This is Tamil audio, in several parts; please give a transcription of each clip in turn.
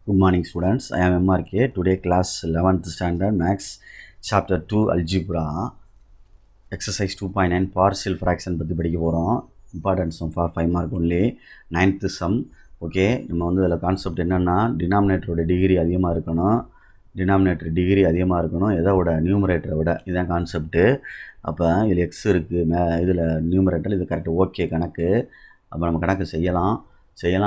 Good morning students, I am MRK. Today class 11th standard Max chapter 2 Algebra exercise 2.9 partial fraction பற்றி படிக்க போகிறோம். Important sum for 5 mark only. 9th sum. Okay, நம்ம வந்து அதில் கான்செப்ட் என்னென்னா டினாமினேட்டரோட டிகிரி அதிகமாக இருக்கணும், டினாமினேட்டர் டிகிரி அதிகமாக இருக்கணும் எதோட நியூமரேட்டரை விட, இதுதான் கான்செப்ட்டு. அப்போ இதில் எக்ஸ் இருக்குது இதில் நியூமரேட்டர், இது கரெக்டாக ஓகே கணக்கு. அப்போ நம்ம கணக்கு செய்யலாம்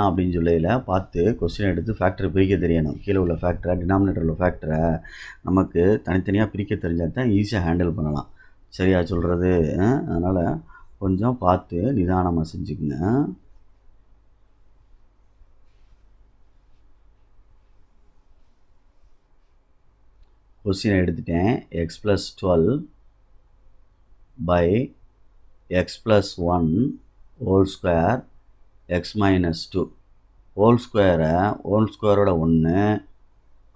அப்படின்னு சொல்லையில் பார்த்து கொஸ்டின் எடுத்து ஃபேக்டரை பிரிக்க தெரியணும். கீழே உள்ள ஃபேக்டரை டினாமினேட்டர் உள்ள ஃபேக்டரை நமக்கு தனித்தனியாக பிரிக்க தெரிஞ்சால் தான் ஈஸியாக ஹேண்டில் பண்ணலாம். சரியா சொல்கிறது? அதனால் கொஞ்சம் பார்த்து நிதானமாக செஞ்சுக்குங்க. கொஸ்டினை எடுத்துட்டேன். X plus 12 by x plus 1 whole square x minus 2 whole ஸ்கொயரை ஹோல் ஸ்கொயரோட 1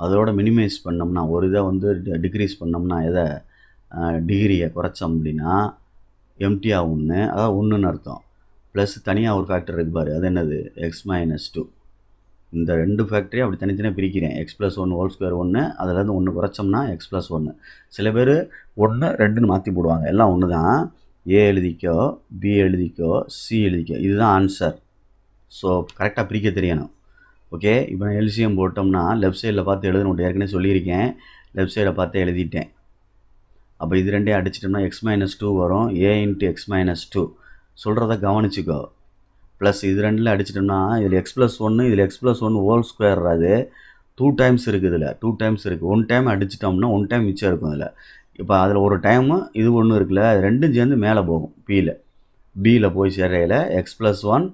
அதோட மினிமைஸ் பண்ணோம்னா, ஒரு இதை வந்து டிக்ரீஸ் பண்ணோம்னா, எதை டிகிரியை குறைச்சோம் அப்படின்னா எம்டியாக 1, அதாவது 1ன்னு அர்த்தம். ப்ளஸ் தனியாக ஒரு ஃபேக்டர் இருக்கு பாரு, அது என்னது? X minus 2. இந்த ரெண்டு ஃபேக்டரையும் அப்படி தனித்தனியாக பிரிக்கிறேன். எக்ஸ் ப்ளஸ் 1 ஹோல் ஸ்கொயர் 1, அதிலேருந்து 1 குறைச்சோம்னா எக்ஸ் ப்ளஸ் 1. சில பேர் 1 2ன்னு மாற்றி போடுவாங்க, எல்லாம் ஒன்று தான். ஏ எழுதிக்கோ, பி எழுதிக்கோ, சி எழுதிக்கோ, இதுதான் ஆன்சர். ஸோ கரெக்டாக பிரிக்க தெரியணும். ஓகே, இப்போ நான் எல்சிஎம் போட்டோம்னா லெஃப்ட் சைடில் பார்த்து எழுதணும், ஏற்கனவே சொல்லியிருக்கேன். லெஃப்ட் சைடை பார்த்து எழுதிட்டேன். அப்போ இது ரெண்டையும் அடிச்சிட்டோம்னா எக்ஸ் மைனஸ் 2 வரும். ஏ இன்ட்டு எக்ஸ் மைனஸ் 2 சொல்கிறத கவனிச்சிக்கோ. ப்ளஸ் இது ரெண்டில் அடிச்சிட்டோம்னா இதில் எக்ஸ் ப்ளஸ் 1, இதில் எக்ஸ் ப்ளஸ் 1 ஹோல் ஸ்கொயர், அது 2 டைம்ஸ் இருக்குது. இதில் 2 டைம்ஸ் இருக்குது. 1 டைம் அடிச்சிட்டோம்னா 1 டைம் மிச்சம் இருக்கும் இதில். இப்போ அதில் ஒரு டைமு இது ஒன்று இருக்குல்ல, அது ரெண்டும் சேர்ந்து மேலே போகும். பியில் போய் சேர்றையில் எக்ஸ் ப்ளஸ் 1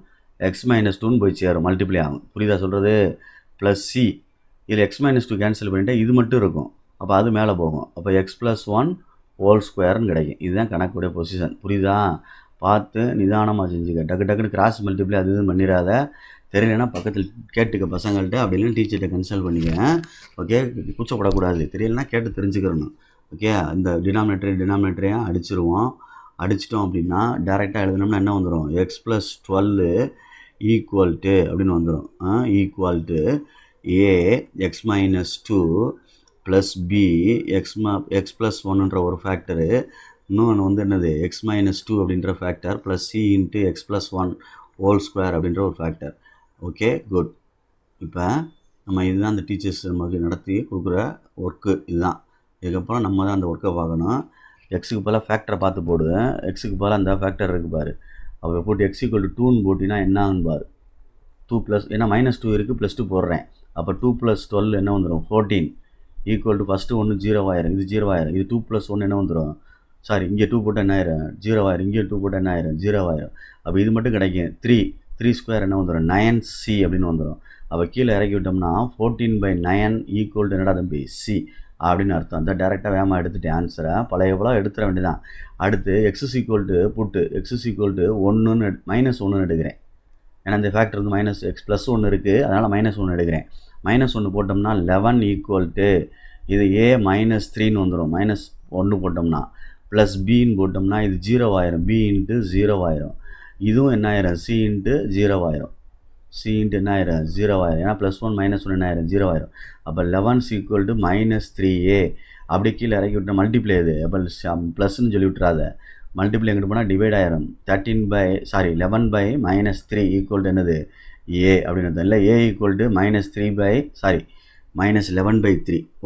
எக்ஸ் மைனஸ் 2ன்னு போய் சேரும், மல்டிப்ளை ஆகும். புரியுதா சொல்கிறது? ப்ளஸ் சி, இதில் எக்ஸ் மைனஸ் 2 கேன்சல் பண்ணிவிட்டு இது மட்டும் இருக்கும். அப்போ அது மேலே போகும். அப்போ எக்ஸ் ப்ளஸ் 1 ஹோல் ஸ்கொயர்னு கிடைக்கும். இதுதான் கணக்குடைய பொசிஷன். புரியுதா? பார்த்து நிதானமாக செஞ்சுக்க. டக்குன்னு கிராஸ் மல்டிப்ளை அது இதுன்னு பண்ணிடாத. தெரியலன்னா பக்கத்தில் கேட்டுக்க பசங்கள்கிட்ட, அப்படி இல்லைன்னா டீச்சர்கிட்ட கன்சல்ட் பண்ணிக்க. ஓகே, கூச்சப்படக்கூடாது. தெரியலன்னா கேட்டு தெரிஞ்சுக்கிறணும். ஓகே, இந்த டினாமினேட்டரையும் அடிச்சிட்டோம் அப்படின்னா டேரெக்டாக எழுதினோம்னா என்ன வந்துடும்? எக்ஸ் ப்ளஸ் 12 ஈக்குவல் டு அப்படின்னு வந்துடும். Equal to a x minus 2 plus b x plus 1ன்ற ஒரு ஃபேக்டரு, இன்னொன்று வந்து என்னது? எக்ஸ் மைனஸ் 2 அப்படின்ற factor plus C into x plus 1 whole square அப்படின்ற ஒரு ஃபேக்டர். Okay, good. இப்போ நம்ம இதுதான் அந்த டீச்சர்ஸ் நமக்கு நடத்தி கொடுக்குற ஒர்க்கு இதுதான். இதுக்கப்புறம் நம்ம தான் அந்த ஒர்க்கை பார்க்கணும். எக்ஸுக்கு பதிலாக ஃபேக்டரை பார்த்து போடுவேன். எக்ஸுக்கு பதிலாக அந்த ஃபேக்டர் இருக்குது பாரு, அப்போ போட்டு எக்ஸ் ஈக்குவல் டு 2ன்னு போட்டினா என்ன ஆகுன்னு பாரு. 2 ப்ளஸ், ஏன்னா மைனஸ் 2 இருக்குது, ப்ளஸ் 2 போடுறேன். அப்போ 2 ப்ளஸ் 12 என்ன வந்துடும்? 14 ஈக்குவல் டு ஃபஸ்ட்டு 1 0 ஆயிரும், இது 0 ஆயிரும். இது 2 ப்ளஸ் 1 என்ன வந்துடும்? சாரி, இங்கே 2 போட்டால் என்ன ஆயிரும்? 0 ஆயிரும். இங்கே 2 போட்டால் என்ன ஆயிரும்? 0 ஆயிரும். அப்போ இது மட்டும் கிடைக்கும். 3 ஸ்கொயர் என்ன வந்துடும்? 9c அப்படின்னு வந்துடும். அப்போ கீழே இறக்கி விட்டோம்னா 14/9 ஈக்குவல் டு என்னடா தம்பி? சி அப்படின்னு அர்த்தம். அந்த டேரெக்டாக வேகமாக எடுத்துகிட்டேன் ஆன்சரை. பழைய போல எடுத்துட வேண்டியதான். அடுத்து x is equal to put x is equal to 1ன்னு -1ன்னு எடுக்கிறேன். ஏன்னா இந்த ஃபேக்டர் வந்து மைனஸ் எக்ஸ் ப்ளஸ் 1 இருக்குது, அதனால் -1 எடுக்கிறேன். -1 போட்டோம்னா 11 ஈக்குவல் டு இது ஏ -3ன்னு வந்துடும். -1 போட்டோம்னா ப்ளஸ் பின்னு போட்டோம்னா இது 0 ஆயிரும். பி இன்ட்டு 0 ஆயிரும். இதுவும் என்ன ஆயிரும்? சி இன்ட்டு 0 ஆயிரும். சி இன்ட்டு என்ன ஆயிரும்? 0 ஆயிரும். ஏன்னா +1 -1 என்ன ஆயிரும்? 0 ஆயிரும். அப்போ 11 ஈக்குவல் டு -3a. அப்படி கீழே இறக்கி விட்டு மல்டிப்ளை இது. அப்போ ப்ளஸ்ன்னு சொல்லி விட்டுறாத. மல்டிப்ளை எங்கிட்டு போனால் டிவைட் ஆயிரும். 11/-3 ஈக்குவல் டு என்னது? ஏ அப்படின்னு. இல்லை, ஏ ஈக்குவல் டு -11/3.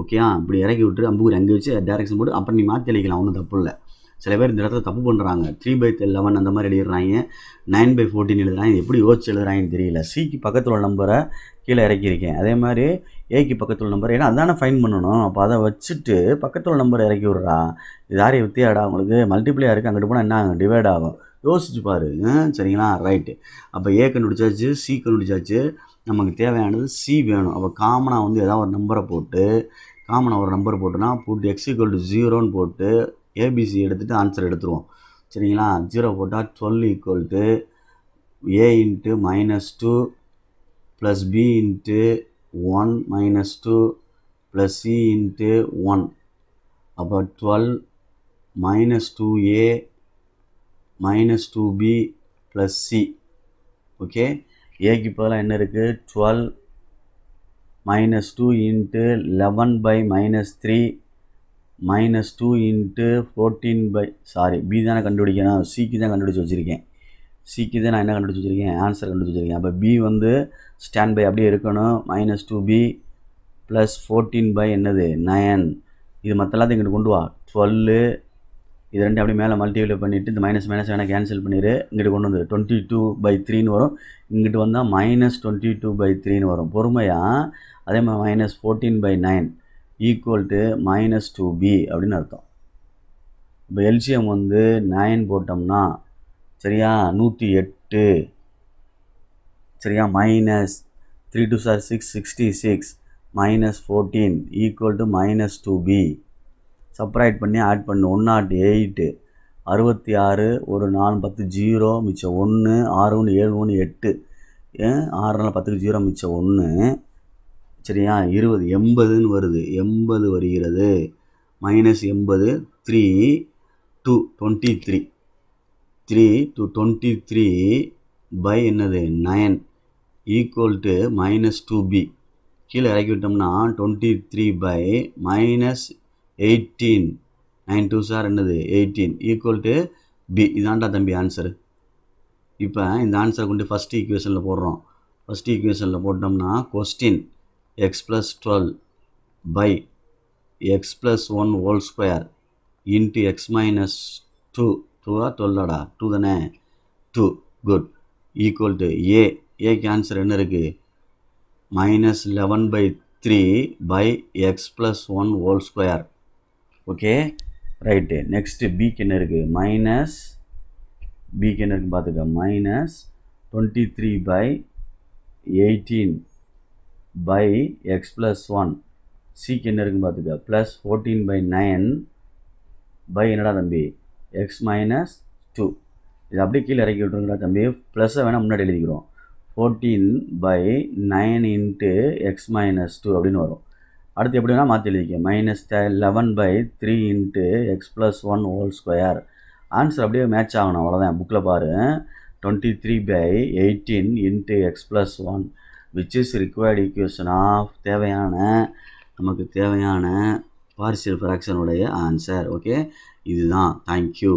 ஓகேயா? இப்படி இறக்கி விட்டு அம்புக்குறி அங்கே வச்சு டேரெக்ஷன் போட்டு அப்புறம் நீ மாற்றி அளிக்கலாம், ஒன்றும் தப்பு இல்லை. சில பேர் இந்த இடத்துல தப்பு பண்ணுறாங்க. 3/11 அந்த மாதிரி எழுதிடுறாங்க, 9/14 எழுதுறாங்க. எப்படி யோசிச்சு எழுதுறாங்கன்னு தெரியல. சிக்கு பக்கத்தில் உள்ள நம்பரை கீழே இறக்கியிருக்கேன், அதே மாதிரி ஏக்கு பக்கத்தில் உள்ள நம்பர், ஏன்னா அதானே ஃபைன் பண்ணணும். அப்போ அதை வச்சுட்டு பக்கத்தில் உள்ள நம்பரை இறக்கி விட்றா. இது யாரையும் வித்தியாடா உங்களுக்கு? மல்டிப்ளையாக இருக்குது, அங்கிட்டு போனால் என்ன ஆகும்? டிவைட் ஆகும். யோசிச்சு பாரு. சரிங்களா? ரைட்டு. அப்போ ஏ கண்டுபிடிச்சாச்சு, சி கண்டுபிடிச்சாச்சு. நமக்கு தேவையானது சி வேணும். அப்போ காமனாக வந்து ஏதாவது ஒரு நம்பரை போட்டு, போட்டு எக்ஸ் ஈக்குவல் டு 0ன்னு போட்டு ஏபிசி எடுத்துகிட்டு ஆன்சர் எடுத்துருவோம். சரிங்களா? 0 போட்டால் 12 equal to A into -2 plus B into 1 -2 plus C into 1. அப்போ 12 -2a -2b plus C. Okay, ஏக்கு பதிலாக என்ன இருக்குது? 12 -2 into 11 by -3 -2 into 14 by B தானே கண்டுபிடிக்கணும், சிக்கு தான் கண்டுபிடிச்சி வச்சுருக்கேன். சிக்கு தான் நான் என்ன கண்டுபிடிச்சி வச்சுருக்கேன், ஆன்சர் கண்டுபிடிச்சி வச்சுருக்கேன். அப்போ பி வந்து ஸ்டாண்ட் பை அப்படியே இருக்கணும். -2b ப்ளஸ் 14 by என்னது 9. இது மற்ற எல்லாத்தையும் இங்கிட்டு கொண்டு வா. 12 இது ரெண்டு அப்படியே மேலே மல்டிப்ளை பண்ணிவிட்டு இந்த மைனஸ் வேணால் கேன்சல் பண்ணிடு. இங்கிட்டு கொண்டு வந்து 22/3 வரும். இங்கிட்டு வந்தால் -22/3 வரும். பொறுமையாக அதே மாதிரி -14/9 ஈக்குவல் டு -2b அப்படின்னு அர்த்தம். இப்போ எல்சிஎம் வந்து 9 போட்டோம்னா சரியா 108 சரியா, -3 2 6 66 -14 ஈக்குவல் டு -2b. சப்ராக்ட் பண்ணி ஆட் பண்ணு. 108 66 ஒரு 4 10 0 மிச்சம் 1 6 1 7 1 8 6 10க்கு 0 மிச்சம் 1 சரியா 20 80ன்னு வருது. 80 வருகிறது. -80 3 to 23 3 to 23 by என்னது 9 ஈக்குவல் டு -2b. கீழே இறக்கி விட்டோம்னா 23 by -18 9 2 சார் என்னது 18 ஈக்குவல் டு பி. இதான்டா தம்பி ஆன்சரு. இப்போ இந்த ஆன்சரை கொண்டு ஃபஸ்ட் ஈக்குவேஷனில் போடுறோம். ஃபஸ்ட் ஈக்குவேஷனில் போட்டோம்னா question x + 12 by x + 1 whole square into x - 2 2 12 2 தானே 2 குட் ஈக்குவல் டு ஏக்கு ஆன்சர் என்ன இருக்குது -11/3 by x + 1 whole square. Okay right. Next பிக்கு என்ன இருக்குது பிக்கு என்ன இருக்குன்னு பார்த்துக்க -23/18 by x + 1. சிக்கு என்ன இருக்குன்னு பார்த்துக்க +14/9 by என்னடா தம்பி x - 2. இது அப்படியே கீழே இறக்கி விட்டுருங்கடா தம்பி. ப்ளஸ்ஸை வேணால் முன்னாடி எழுதிக்கிறோம். 14/9 into x - 2 அப்படின்னு வரும். அடுத்து எப்படி வேணால் மாற்றி எழுதிக்க -11/3 into x + 1 whole square. Answer அப்படியே மேட்ச் ஆகணும், அவ்வளோதான். புக்கில் பாரு 23/18 into x + 1 which is required equation of நமக்கு தேவையான பார்ஷியல் ஃப்ராக்ஷனுடைய ஆன்சர். ஓகே இதுதான். தேங்க்யூ.